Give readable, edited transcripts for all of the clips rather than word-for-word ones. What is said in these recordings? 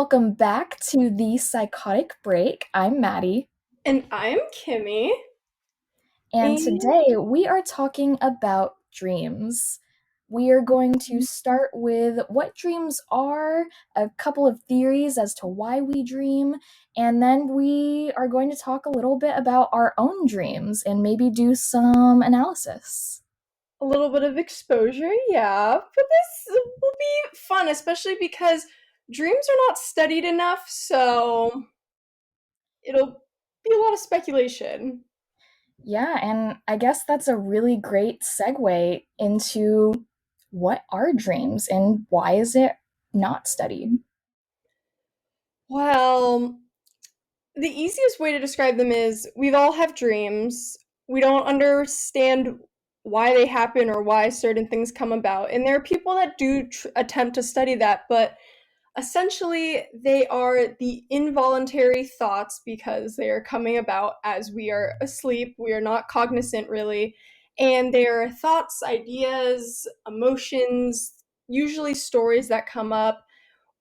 welcome back to the Psychotic Break. I'm Madey, And I'm Kimmy. and And today we are talking about dreams. We are going to start with what dreams are, a couple of theories as to why we dream, and then we are going to talk a little bit about our own dreams and maybe do some analysis. a little bit of exposure, yeah. But this will be fun, especially because dreams are not studied enough, so it'll be a lot of speculation. Yeah, and I guess that's a really great segue into what are dreams and why is it not studied? Well, the easiest way to describe them is we all have dreams. We don't understand why they happen or why certain things come about. And there are people that do attempt to study that, but essentially, they are the involuntary thoughts because they are coming about as we are asleep. We are not cognizant, really. And they are thoughts, ideas, emotions, usually stories that come up,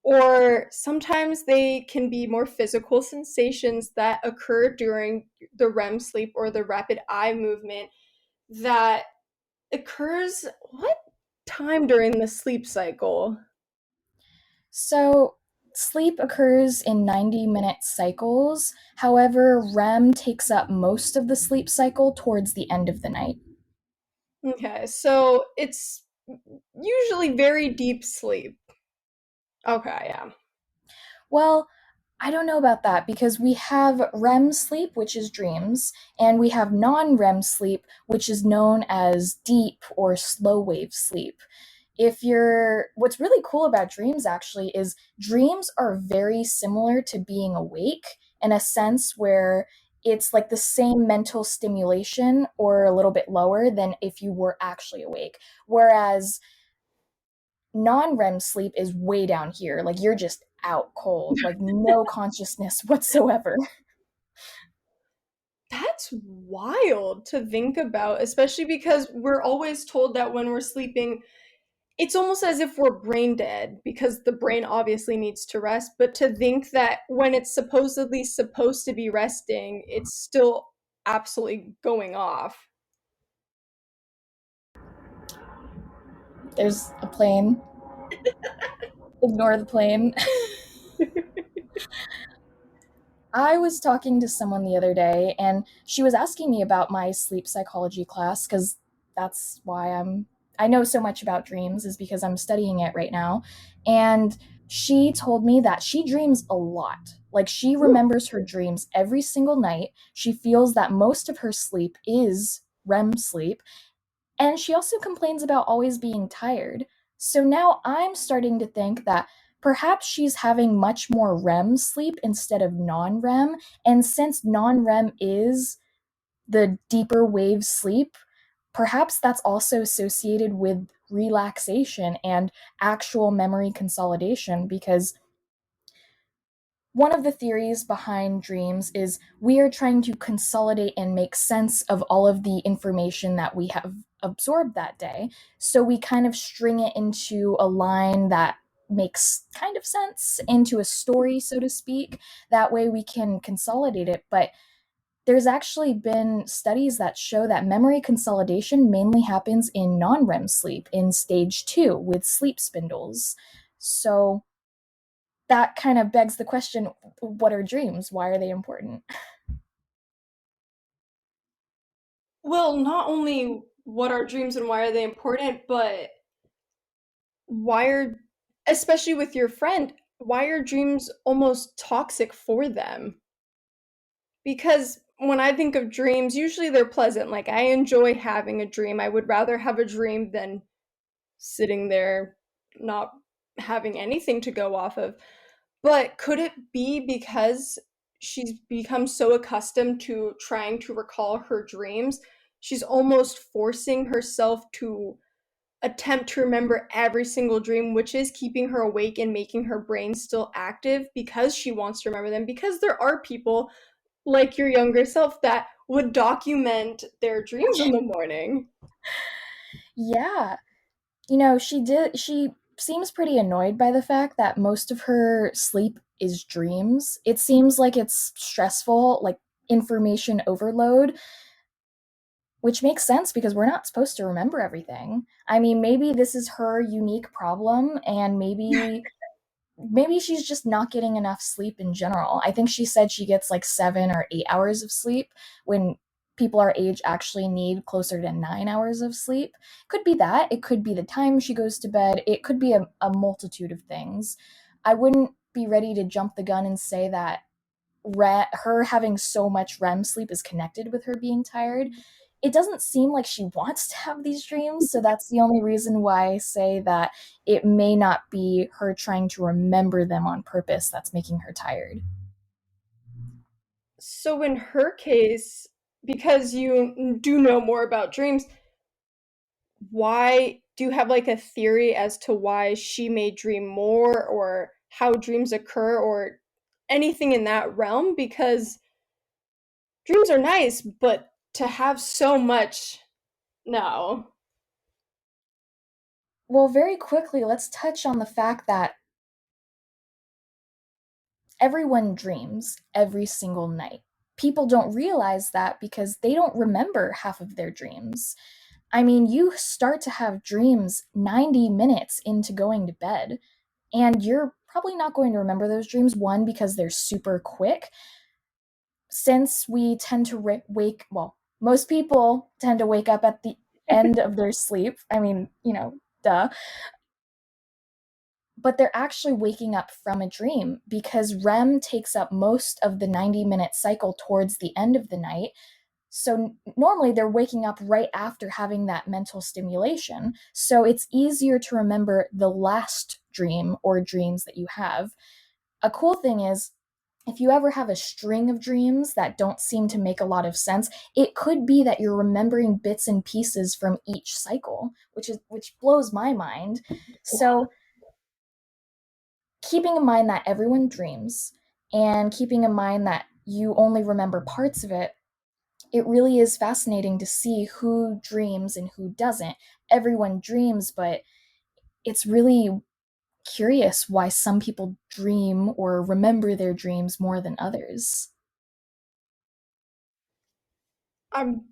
or sometimes they can be more physical sensations that occur during the REM sleep or the rapid eye movement that occurs what time during the sleep cycle? So, sleep occurs in 90-minute cycles. However, REM takes up most of the sleep cycle towards the end of the night. Okay, so it's usually very deep sleep. Okay, yeah. Well, I don't know about that because we have REM sleep, which is dreams, and we have non REM sleep, which is known as deep or slow wave sleep. What's really cool about dreams actually is dreams are very similar to being awake in a sense where it's like the same mental stimulation or a little bit lower than if you were actually awake. Whereas non REM sleep is way down here. Like you're just out cold, like no consciousness whatsoever. That's wild to think about, especially because we're always told that when we're sleeping, it's almost as if we're brain dead because the brain obviously needs to rest. But to think that when it's supposedly supposed to be resting, it's still absolutely going off. There's a plane. Ignore the plane. I was talking to someone the other day and she was asking me about my sleep psychology class because that's why I know so much about dreams is because I'm studying it right now. And she told me that she dreams a lot. Like she remembers her dreams every single night. She feels that most of her sleep is REM sleep. And she also complains about always being tired. So now I'm starting to think that perhaps she's having much more REM sleep instead of non REM. And since non REM is the deeper wave sleep, perhaps that's also associated with relaxation and actual memory consolidation because one of the theories behind dreams is we are trying to consolidate and make sense of all of the information that we have absorbed that day. So we kind of string it into a line that makes kind of sense into a story, so to speak. That way we can consolidate it. But there's actually been studies that show that memory consolidation mainly happens in non REM sleep in stage two with sleep spindles. So that kind of begs the question, what are dreams? Why are they important? Well, not only what are dreams and why are they important, but why are, especially with your friend, why are dreams almost toxic for them? Because when I think of dreams, usually they're pleasant. Like, I enjoy having a dream. I would rather have a dream than sitting there not having anything to go off of. But could it be because she's become so accustomed to trying to recall her dreams, she's almost forcing herself to attempt to remember every single dream, which is keeping her awake and making her brain still active because she wants to remember them? Because there are people like your younger self that would document their dreams in the morning. Yeah. She seems pretty annoyed by the fact that most of her sleep is dreams. It seems like it's stressful, like information overload, which makes sense because we're not supposed to remember everything. I mean, maybe this is her unique problem, and maybe she's just not getting enough sleep in general. I think she said she gets like 7 or 8 hours of sleep when people our age actually need closer to 9 hours of sleep. Could be that. It could be the time she goes to bed. It could be a multitude of things. I wouldn't be ready to jump the gun and say that her having so much REM sleep is connected with her being tired. It doesn't seem like she wants to have these dreams, so that's the only reason why I say that it may not be her trying to remember them on purpose that's making her tired. So in her case, because you do know more about dreams, why do you have like a theory as to why she may dream more or how dreams occur or anything in that realm? Because dreams are nice, but to have so much, no. Well, very quickly, let's touch on the fact that everyone dreams every single night. People don't realize that because they don't remember half of their dreams. I mean, you start to have dreams 90 minutes into going to bed, and you're probably not going to remember those dreams. One, because they're super quick, since we tend to well, most people tend to wake up at the end of their sleep. I mean, duh. But they're actually waking up from a dream because REM takes up most of the 90-minute cycle towards the end of the night. So normally they're waking up right after having that mental stimulation. So it's easier to remember the last dream or dreams that you have. A cool thing is, if you ever have a string of dreams that don't seem to make a lot of sense, it could be that you're remembering bits and pieces from each cycle, which blows my mind. So keeping in mind that everyone dreams and keeping in mind that you only remember parts of it, it really is fascinating to see who dreams and who doesn't. Everyone dreams, but it's really curious why some people dream or remember their dreams more than others. I'm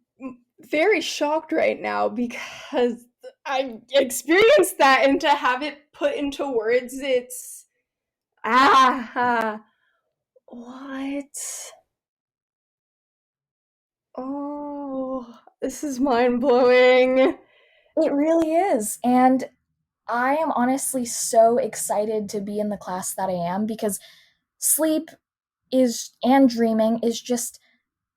very shocked right now because I've experienced that, and to have it put into words, it's what? Oh, this is mind blowing. It really is. And I am honestly so excited to be in the class that I am because sleep is and dreaming is just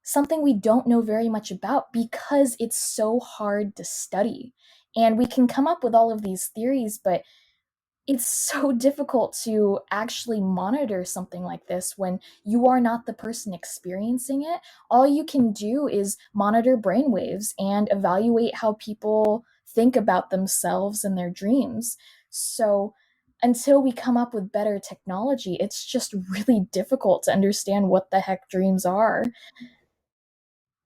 something we don't know very much about because it's so hard to study. And we can come up with all of these theories, but it's so difficult to actually monitor something like this when you are not the person experiencing it. All you can do is monitor brainwaves and evaluate how people think about themselves and their dreams. So, until we come up with better technology, it's just really difficult to understand what the heck dreams are.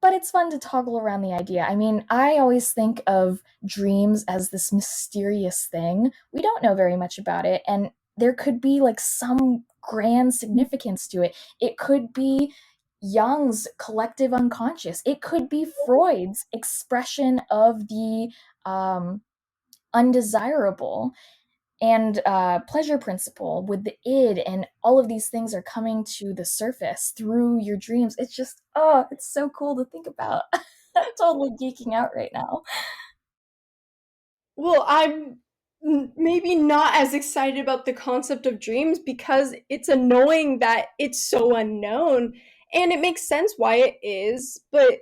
But it's fun to toggle around the idea. I mean, I always think of dreams as this mysterious thing. We don't know very much about it, and there could be like some grand significance to it. It could be Jung's collective unconscious. It could be Freud's expression of the um, undesirable and pleasure principle with the id, and all of these things are coming to the surface through your dreams. It's just, oh, it's so cool to think about. I'm totally geeking out right now. Well, I'm maybe not as excited about the concept of dreams because it's annoying that it's so unknown. And it makes sense why it is, but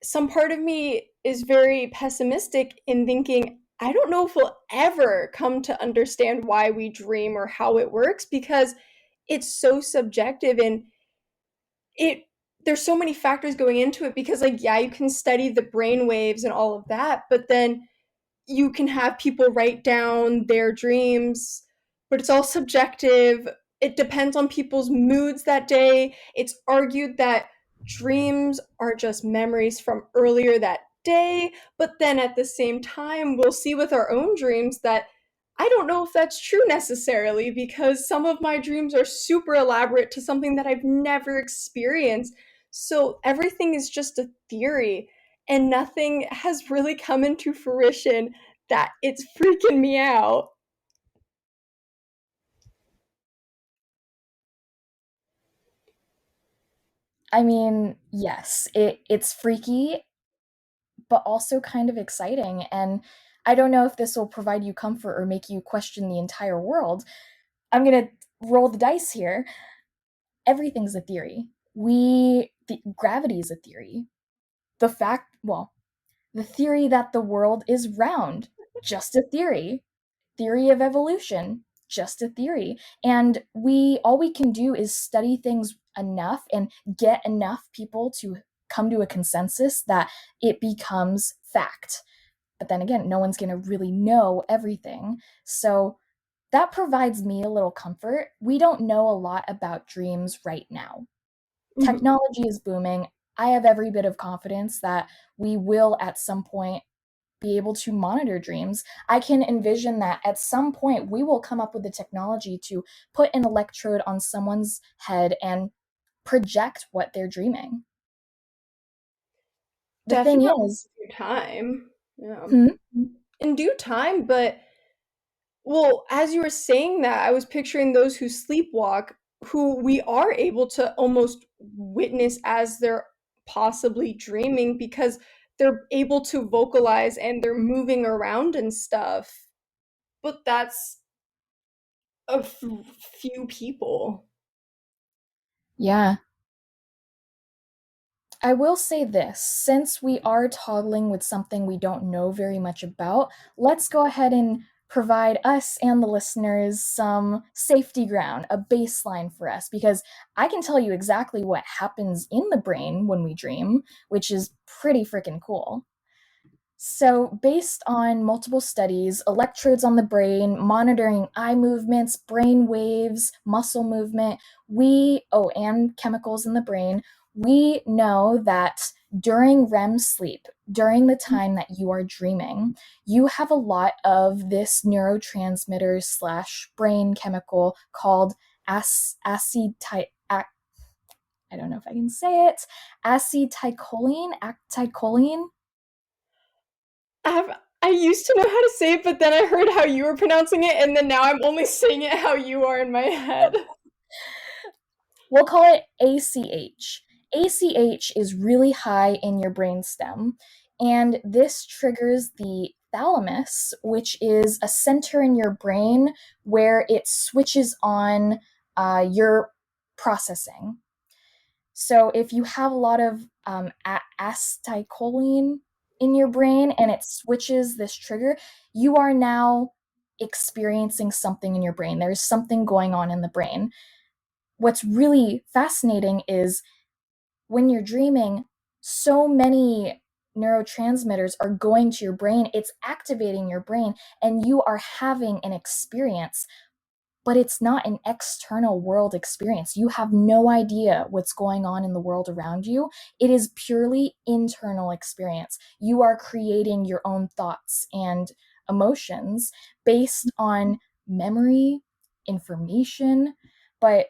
some part of me is very pessimistic in thinking, I don't know if we'll ever come to understand why we dream or how it works because it's so subjective, and it there's so many factors going into it because, like, yeah, you can study the brain waves and all of that, but then you can have people write down their dreams, but it's all subjective. It depends on people's moods that day. It's argued that dreams are just memories from earlier that day, but then at the same time, we'll see with our own dreams that I don't know if that's true necessarily because some of my dreams are super elaborate to something that I've never experienced. So everything is just a theory and nothing has really come into fruition that it's freaking me out. I mean, yes, it's freaky, but also kind of exciting. And I don't know if this will provide you comfort or make you question the entire world. I'm gonna roll the dice here. Everything's a theory. Gravity is a theory. Well, the theory that the world is round, just a theory. Theory of evolution, just a theory. And all we can do is study things enough and get enough people to come to a consensus that it becomes fact. But then again, no one's going to really know everything. So that provides me a little comfort. We don't know a lot about dreams right now. Mhm. Technology is booming. I have every bit of confidence that we will at some point be able to monitor dreams. I can envision that at some point we will come up with the technology to put an electrode on someone's head and project what they're dreaming. The thing Definitely is, in due time. Yeah. hmm, In due time, but well, as you were saying that, I was picturing those who sleepwalk, who we are able to almost witness as they're possibly dreaming because they're able to vocalize and they're moving around and stuff. But that's few people. yeah, I will say this, since we are toggling with something we don't know very much about, let's go ahead and provide us and the listeners some safety ground, a baseline for us, because I can tell you exactly what happens in the brain when we dream, which is pretty freaking cool. So, based on multiple studies, electrodes on the brain, monitoring eye movements, brain waves, muscle movement, and chemicals in the brain, we know that during REM sleep, during the time that you are dreaming, you have a lot of this neurotransmitter slash brain chemical called acetyl. I don't know if I can say it. Acetylcholine. I used to know how to say it, but then I heard how you were pronouncing it, and then now I'm only saying it how you are in my head. We'll call it ACH. ACH is really high in your brainstem, and this triggers the thalamus, which is a center in your brain where it switches on your processing. So if you have a lot of acetylcholine in your brain and it switches this trigger, you are now experiencing something in your brain. There's something going on in the brain. What's really fascinating is when you're dreaming, so many neurotransmitters are going to your brain, it's activating your brain, and you are having an experience, but it's not an external world experience. You have no idea what's going on in the world around you. It is purely internal experience. You are creating your own thoughts and emotions based on memory, information, but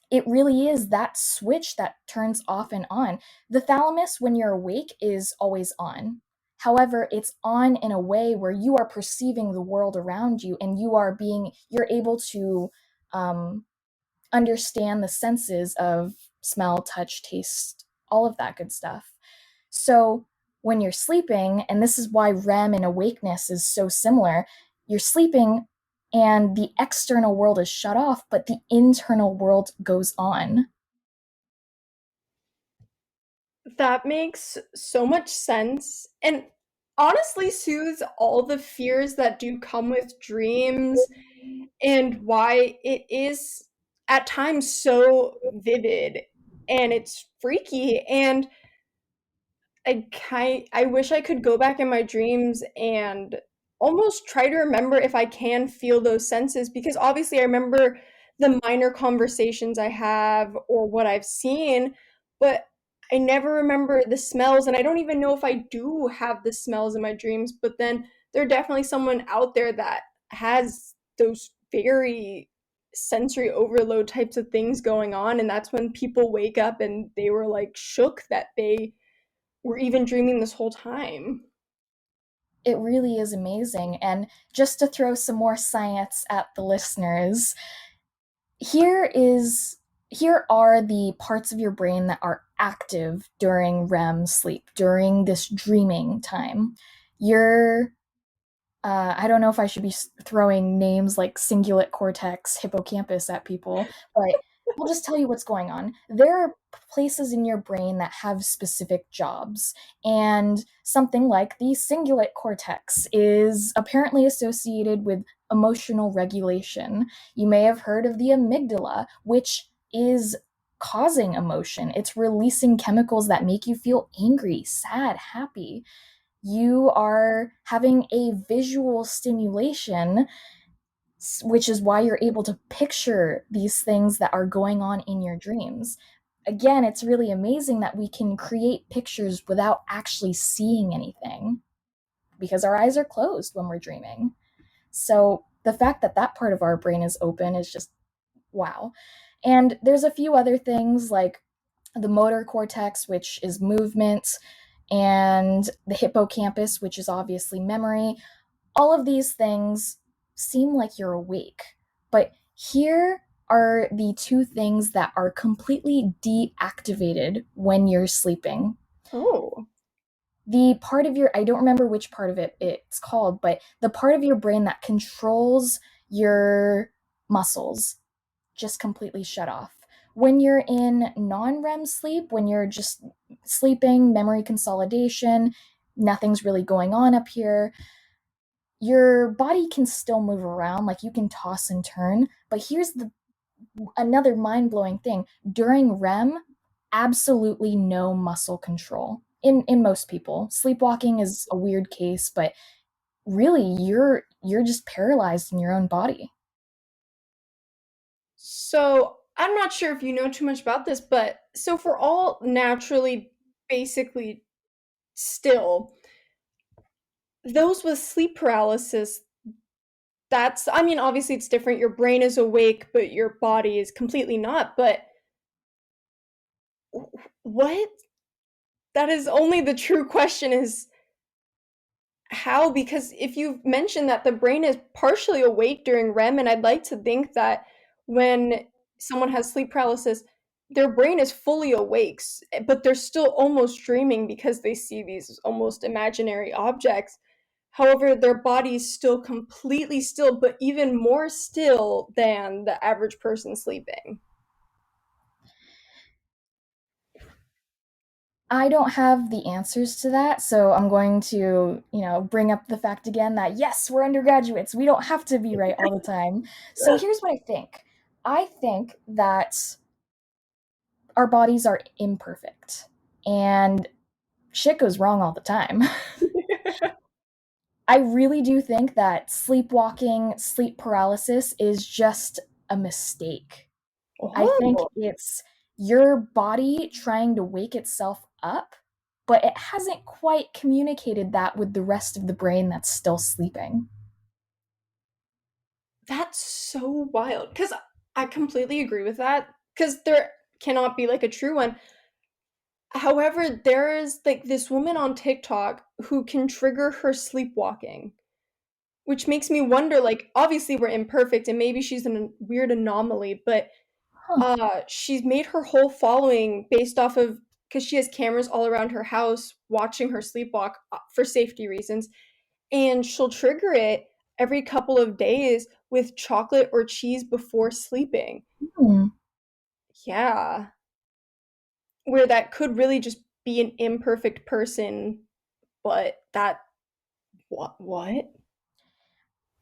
it really is that switch that turns off and on. The thalamus, when you're awake, is always on. However, it's on in a way where you are perceiving the world around you and you're able to um, understand the senses of smell, touch, taste, all of that good stuff. So when you're sleeping, and this is why REM and awakeness is so similar, you're sleeping and the external world is shut off, but the internal world goes on. That makes so much sense and honestly soothes all the fears that do come with dreams and why it is at times so vivid and it's freaky and I wish I could go back in my dreams and almost try to remember if I can feel those senses because obviously I remember the minor conversations I have or what I've seen, but I never remember the smells and I don't even know if I do have the smells in my dreams, but then there's definitely someone out there that has those very sensory overload types of things going on, and that's when people wake up and they were like shook that they were even dreaming this whole time. It really is amazing. And just to throw some more science at the listeners, here is here are the parts of your brain that are active during REM sleep, during this dreaming time. Your I don't know if I should be throwing names like cingulate cortex, hippocampus at people, but I'll just tell you what's going on. There are places in your brain that have specific jobs, and something like the cingulate cortex is apparently associated with emotional regulation. You may have heard of the amygdala, which is causing emotion. It's releasing chemicals that make you feel angry, sad, happy. You are having a visual stimulation, which is why you're able to picture these things that are going on in your dreams. Again, it's really amazing that we can create pictures without actually seeing anything because our eyes are closed when we're dreaming. So the fact that that part of our brain is open is just wow. And there's a few other things like the motor cortex, which is movement, and the hippocampus, which is obviously memory. All of these things seem like you're awake. But here are the two things that are completely deactivated when you're sleeping. Oh. The part of your, I don't remember which part of it's called, but the part of your brain that controls your muscles just completely shut off. When you're in non REM sleep, when you're just sleeping, memory consolidation, nothing's really going on up here, your body can still move around, like you can toss and turn. But here's the another mind-blowing thing. During REM, absolutely no muscle control. In most people. Sleepwalking is a weird case, but really you're just paralyzed in your own body. So I'm not sure if you know too much about this, but so if we're all naturally basically still, those with sleep paralysis, that's, I mean, obviously it's different. Your brain is awake, but your body is completely not. But what? That is only the true question is how? Because if you've mentioned that the brain is partially awake during REM, and I'd like to think that when someone has sleep paralysis, their brain is fully awake, but they're still almost dreaming because they see these almost imaginary objects. However, their body is still completely still, but even more still than the average person sleeping. I don't have the answers to that, so I'm going to, bring up the fact again that yes, we're undergraduates. We don't have to be right all the time. So here's what I think. I think that our bodies are imperfect and shit goes wrong all the time. I really do think that sleepwalking, sleep paralysis is just a mistake. I think Oh, it's your body trying to wake itself up, but it hasn't quite communicated that with the rest of the brain that's still sleeping. that's so wild. Because I completely agree with that. Because there cannot be like a true one. However, there is like this woman on TikTok who can trigger her sleepwalking, which makes me wonder like, obviously, we're imperfect and maybe she's a weird anomaly, but Huh. she's made her whole following based off of because she has cameras all around her house watching her sleepwalk for safety reasons, and she'll trigger it every couple of days with chocolate or cheese before sleeping. Hmm. Yeah, where that could really just be an imperfect person, but that what?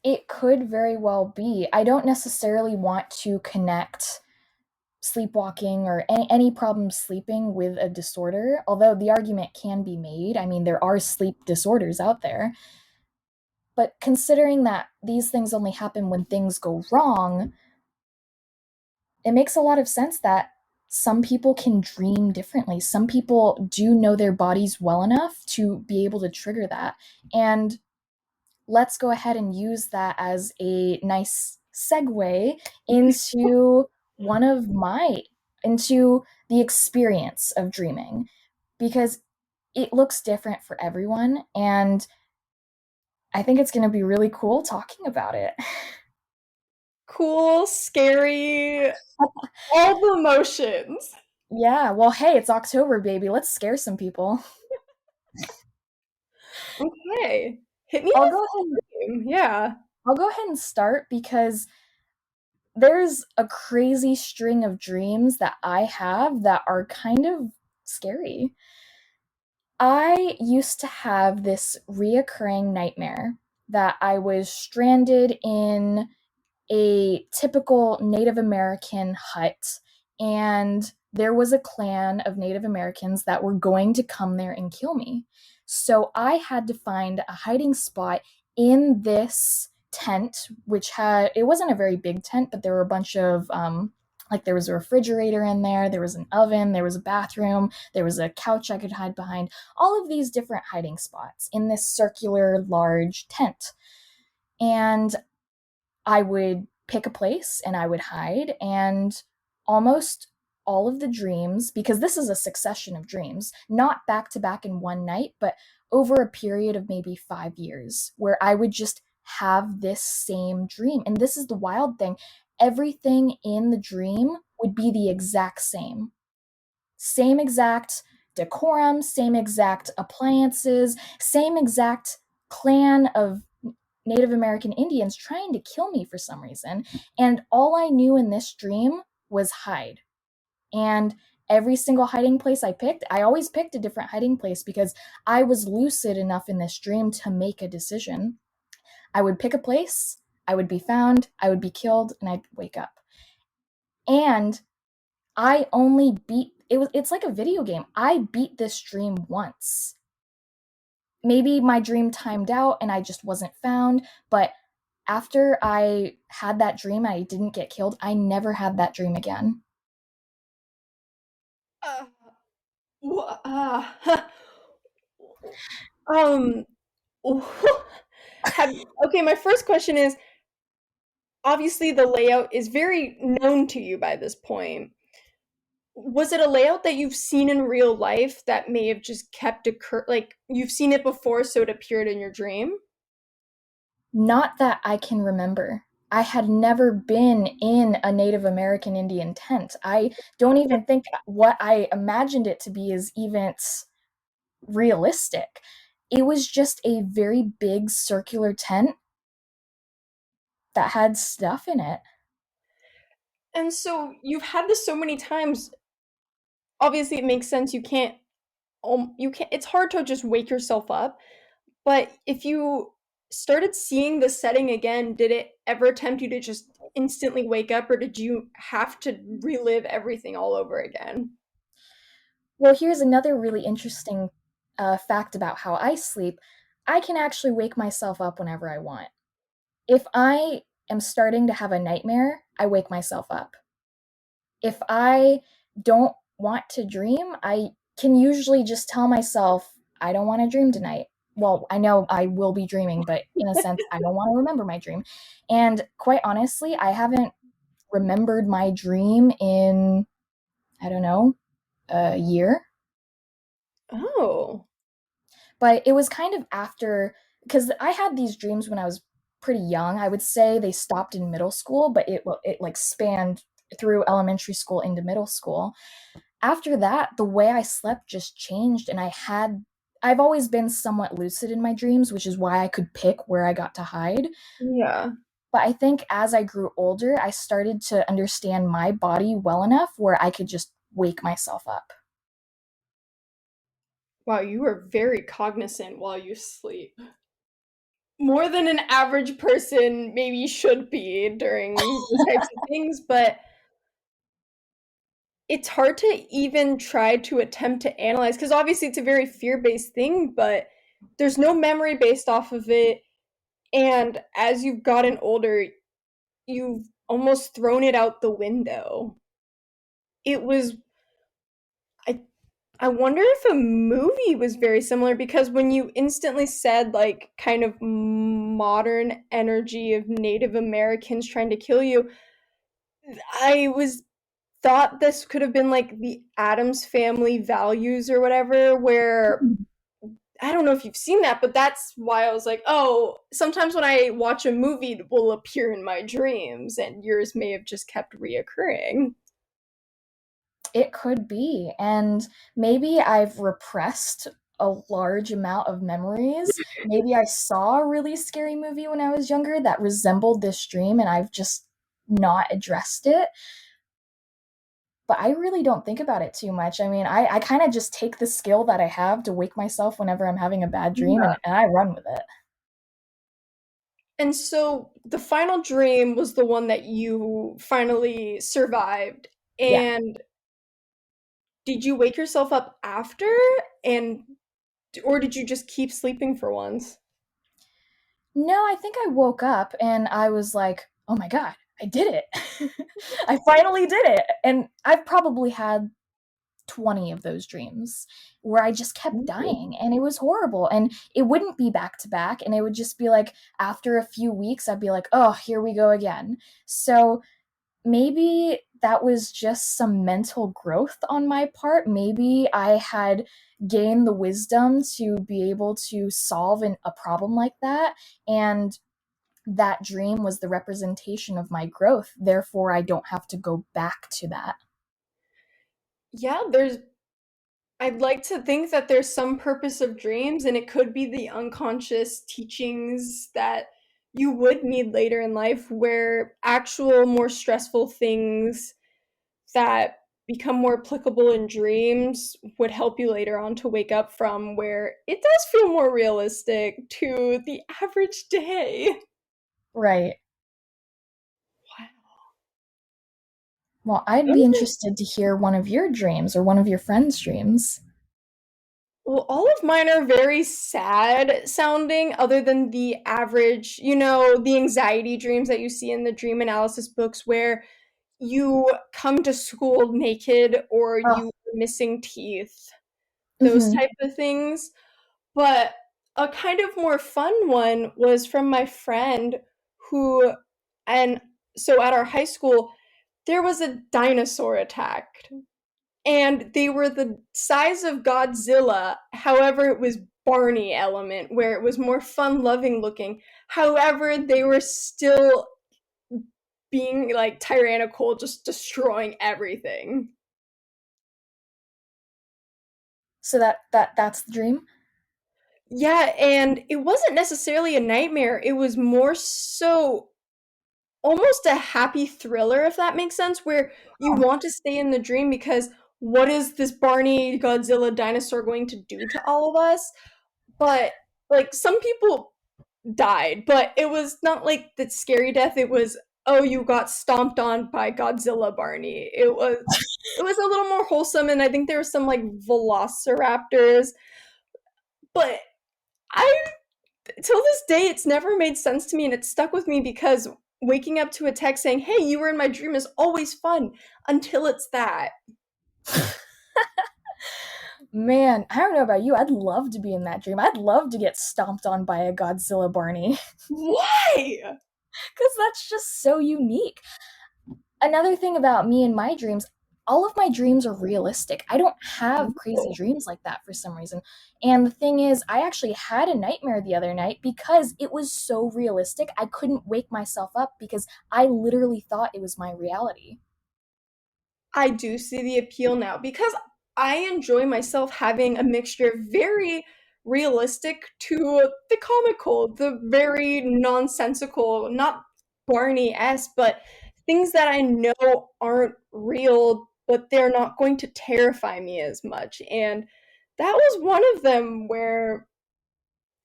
It could very well be. I don't necessarily want to connect sleepwalking or any problem sleeping with a disorder, although the argument can be made. I mean, there are sleep disorders out there. But considering that these things only happen when things go wrong, it makes a lot of sense that some people can dream differently. Some people do know their bodies well enough to be able to trigger that. And let's go ahead and use that as a nice segue into one of my into the experience of dreaming, because it looks different for everyone, and I think it's going to be really cool talking about it. Cool, scary, all the emotions. Yeah, well, hey, it's October, baby. Let's scare some people. Okay. Hit me I'll with go ahead a dream. Yeah. I'll go ahead and start because there's a crazy string of dreams that I have that are kind of scary. I used to have this reoccurring nightmare that I was stranded in a typical Native American hut, and there was a clan of Native Americans that were going to come there and kill me. So I had to find a hiding spot in this tent, which had, it wasn't a very big tent, but there were a bunch of like there was a refrigerator in there, there was an oven, there was a bathroom, there was a couch I could hide behind, all of these different hiding spots in this circular large tent. And I would pick a place and I would hide, and almost all of the dreams, because this is a succession of dreams, not back to back in one night, but over a period of maybe 5 years, where I would just have this same dream. And this is the wild thing, everything in the dream would be the exact same. Same exact decorum, same exact appliances, same exact clan of Native American Indians trying to kill me for some reason. And all I knew in this dream was hide. And every single hiding place I picked, I always picked a different hiding place because I was lucid enough in this dream to make a decision. I would pick a place, I would be found, I would be killed, and I'd wake up. And I only beat it's like a video game. I beat this dream once. Maybe my dream timed out and I just wasn't found, but after I had that dream, I didn't get killed. I never had that dream again. Uh, um, have okay, my first question is obviously the layout is very known to you by this point. Was it a layout that you've seen in real life that may have just kept like you've seen it before so it appeared in your dream? Not that I can remember. I had never been in a Native American Indian tent. I don't even think what I imagined it to be is even realistic. It was just a very big circular tent that had stuff in it. And so you've had this so many times. Obviously, it makes sense. You can't. It's hard to just wake yourself up. But if you started seeing the setting again, did it ever tempt you to just instantly wake up, or did you have to relive everything all over again? Well, here's another really interesting fact about how I sleep. I can actually wake myself up whenever I want. If I am starting to have a nightmare, I wake myself up. If I don't want to dream, I can usually just tell myself, I don't want to dream tonight. Well, I know I will be dreaming, but in a sense, I don't want to remember my dream. And quite honestly, I haven't remembered my dream in, I don't know, a year. Oh, But it was kind of after, because I had these dreams when I was pretty young. I would say they stopped in middle school, but it like spanned through elementary school into middle school. After that, the way I slept just changed, and I've always been somewhat lucid in my dreams, which is why I could pick where I got to hide. yeah. But I think as I grew older, I started to understand my body well enough where I could just wake myself up. Wow, you are very cognizant while you sleep. More than an average person maybe should be during these types of things, but it's hard to even try to attempt to analyze because obviously it's a very fear-based thing, but there's no memory based off of it. And as you've gotten older, you've almost thrown it out the window. It was I I wonder if a movie was very similar because when you instantly said like kind of modern energy of Native Americans trying to kill you, I was thought this could have been like the Addams Family Values or whatever, where I don't know if you've seen that, but that's why I was like, oh, sometimes when I watch a movie, it will appear in my dreams, and yours may have just kept reoccurring. It could be. And maybe I've repressed a large amount of memories. Maybe I saw a really scary movie when I was younger that resembled this dream and I've just not addressed it. But I really don't think about it too much. I mean, I kind of just take the skill that I have to wake myself whenever I'm having a bad dream and I run with it. And so the final dream was the one that you finally survived. Yeah. And did you wake yourself up after? And or did you just keep sleeping for once? No, I think I woke up and I was like, oh my God, I did it. I finally did it. And I've probably had 20 of those dreams where I just kept dying and it was horrible. And it wouldn't be back to back. And it would just be like, after a few weeks, I'd be like, oh, here we go again. So maybe that was just some mental growth on my part. Maybe I had gained the wisdom to be able to solve a problem like that. And that dream was the representation of my growth. Therefore, I don't have to go back to that. Yeah, there's I'd like to think that there's some purpose of dreams, and it could be the unconscious teachings that you would need later in life, where actual, more stressful things that become more applicable in dreams would help you later on to wake up from, where it does feel more realistic to the average day. Right. Wow. Well, I'd be interested to hear one of your dreams or one of your friends' dreams. Well, all of mine are very sad sounding, other than the average, the anxiety dreams that you see in the dream analysis books where you come to school naked or Oh, you are missing teeth, those mm-hmm. type of things. But a kind of more fun one was from my friend who, and so at our high school, there was a dinosaur attack and they were the size of Godzilla. However, it was Barney element where it was more fun loving looking. However, they were still being like tyrannical, just destroying everything. So that's the dream? Yeah, and it wasn't necessarily a nightmare. It was more so almost a happy thriller, if that makes sense, where you Oh. want to stay in the dream because what is this Barney Godzilla dinosaur going to do to all of us? But like some people died, but it was not like the scary death. It was, oh, you got stomped on by Godzilla Barney. It was a little more wholesome, and I think there were some like velociraptors. But I till this day it's never made sense to me, and it stuck with me because waking up to a text saying, "Hey, you were in my dream" is always fun until it's that. Man, I don't know about you. I'd love to be in that dream. I'd love to get stomped on by a Godzilla Barney Why? because that's just so unique. Another thing about me and my dreams, all of my dreams are realistic. I don't have crazy dreams like that for some reason. And the thing is, I actually had a nightmare the other night because it was so realistic. I couldn't wake myself up because I literally thought it was my reality. I do see the appeal now because I enjoy myself having a mixture of very realistic to the comical, the very nonsensical, not Barney-esque, but things that I know aren't real, but they're not going to terrify me as much. And that was one of them where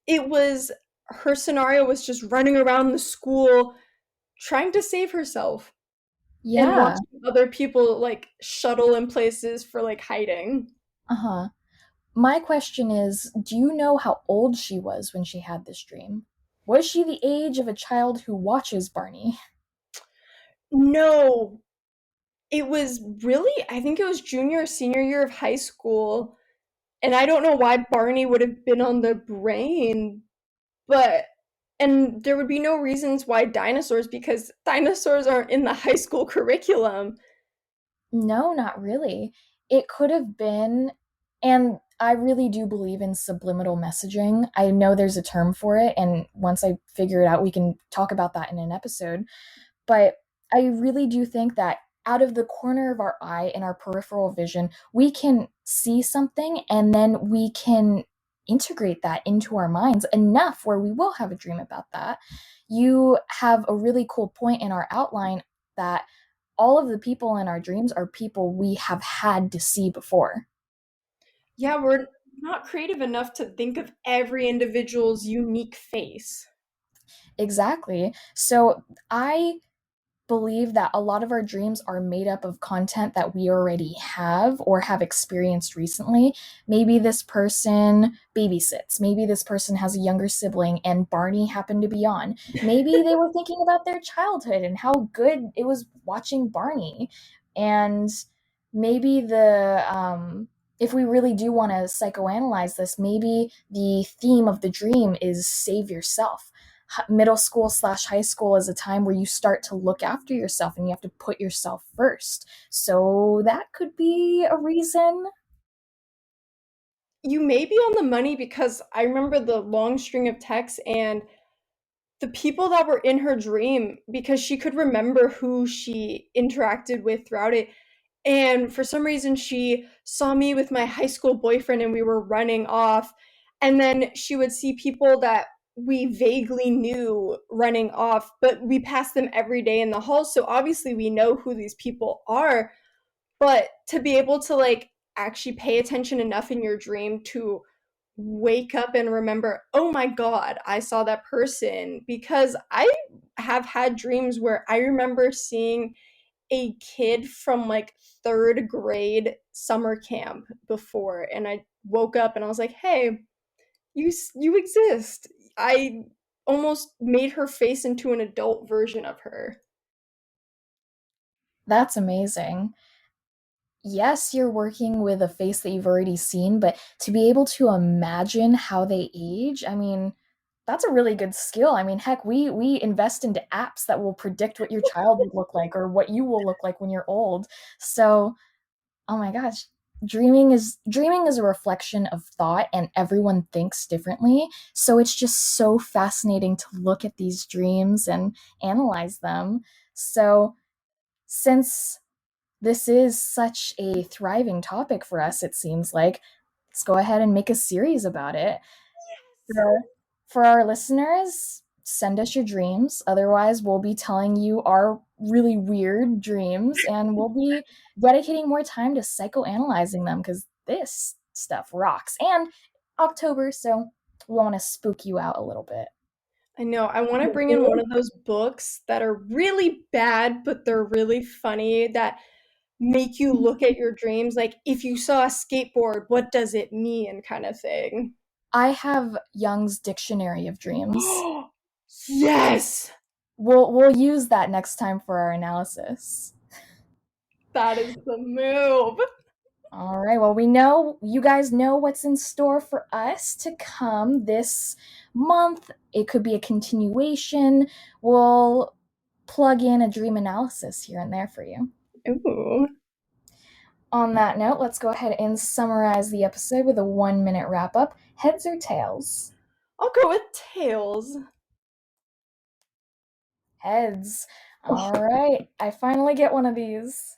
it was her scenario was just running around the school trying to save herself and Yeah. watching other people like shuttle in places for like hiding. Uh huh. My question is, do you know how old she was when she had this dream? Was she the age of a child who watches Barney? No, it was really, I think it was junior or senior year of high school. And I don't know why Barney would have been on the brain, but and there would be no reasons why dinosaurs, because dinosaurs aren't in the high school curriculum. No, not really. It could have been, and I really do believe in subliminal messaging. I know there's a term for it, and once I figure it out, we can talk about that in an episode. But I really do think that out of the corner of our eye in our peripheral vision, we can see something and then we can integrate that into our minds enough where we will have a dream about that. You have a really cool point in our outline that all of the people in our dreams are people we have had to see before. Yeah, we're not creative enough to think of every individual's unique face. Exactly. So I believe that a lot of our dreams are made up of content that we already have or have experienced recently. Maybe this person babysits. Maybe this person has a younger sibling and Barney happened to be on. Maybe they were thinking about their childhood and how good it was watching Barney. And maybe if we really do want to psychoanalyze this, maybe the theme of the dream is save yourself. Middle school slash high school is a time where you start to look after yourself and you have to put yourself first. So that could be a reason. You may be on the money, because I remember the long string of texts and the people that were in her dream, because she could remember who she interacted with throughout it. And for some reason, she saw me with my high school boyfriend and we were running off. And then she would see people that we vaguely knew running off, but we passed them every day in the hall. So obviously, we know who these people are. But to be able to like actually pay attention enough in your dream to wake up and remember, oh my God, I saw that person. Because I have had dreams where I remember seeing a kid from like third grade summer camp before, and I woke up and I was like, hey, you exist. I almost made her face into an adult version of her. That's amazing. Yes, you're working with a face that you've already seen, but to be able to imagine how they age, I mean, that's a really good skill. I mean, heck, we invest into apps that will predict what your child would look like or what you will look like when you're old. So, oh my gosh, dreaming is a reflection of thought and everyone thinks differently. So it's just so fascinating to look at these dreams and analyze them. So, since this is such a thriving topic for us, it seems like. Let's go ahead and make a series about it. For, for our listeners, send us your dreams. Otherwise, we'll be telling you our really weird dreams and we'll be dedicating more time to psychoanalyzing them because this stuff rocks. And October, so we want to spook you out a little bit. I know. I want to bring in one of those books that are really bad, but they're really funny, that make you look at your dreams like, if you saw a skateboard, what does it mean, kind of thing. I have Young's Dictionary of Dreams. Yes! We'll use that next time for our analysis. That is the move. All right. Well, we know you guys know what's in store for us to come this month. It could be a continuation. We'll plug in a dream analysis here and there for you. Ooh. On that note, let's go ahead and summarize the episode with a 1 minute wrap up. Heads or tails? I'll go with tails. Heads. All right. I finally get one of these.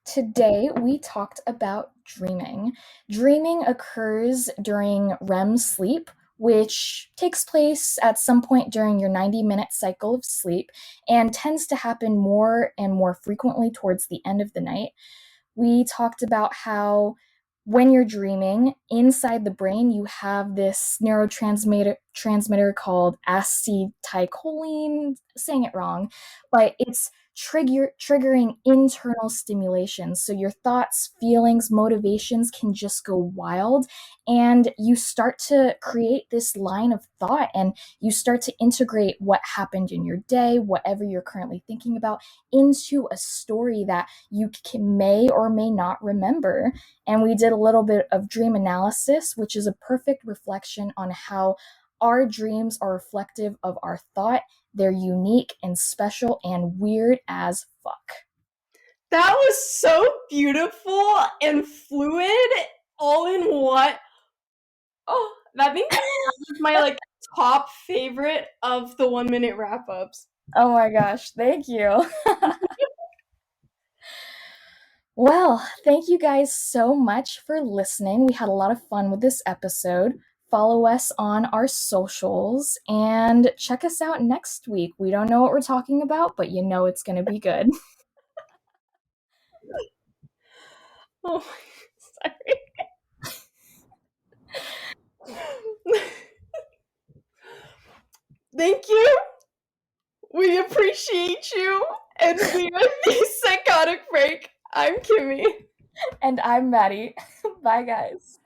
Today, we talked about dreaming. Dreaming occurs during REM sleep, which takes place at some point during your 90-minute cycle of sleep and tends to happen more and more frequently towards the end of the night. We talked about how when you're dreaming, inside the brain, you have this neurotransmitter called acetylcholine, saying it wrong, but it's triggering internal stimulations. So your thoughts, feelings, motivations can just go wild, and you start to create this line of thought, and you start to integrate what happened in your day, whatever you're currently thinking about, into a story that may or may not remember. And we did a little bit of dream analysis, which is a perfect reflection on how our dreams are reflective of our thought. They're unique and special and weird as fuck. That was so beautiful and fluid all in one. Oh, that think was my like top favorite of the 1 minute wrap ups. Oh my gosh, thank you. Well, thank you guys so much for listening. We had a lot of fun with this episode. Follow us on our socials and check us out next week. We don't know what we're talking about, but you know it's going to be good. Oh, sorry. Thank you. We appreciate you. And we are the Psychotic Break. I'm Kimi. And I'm Madey. Bye, guys.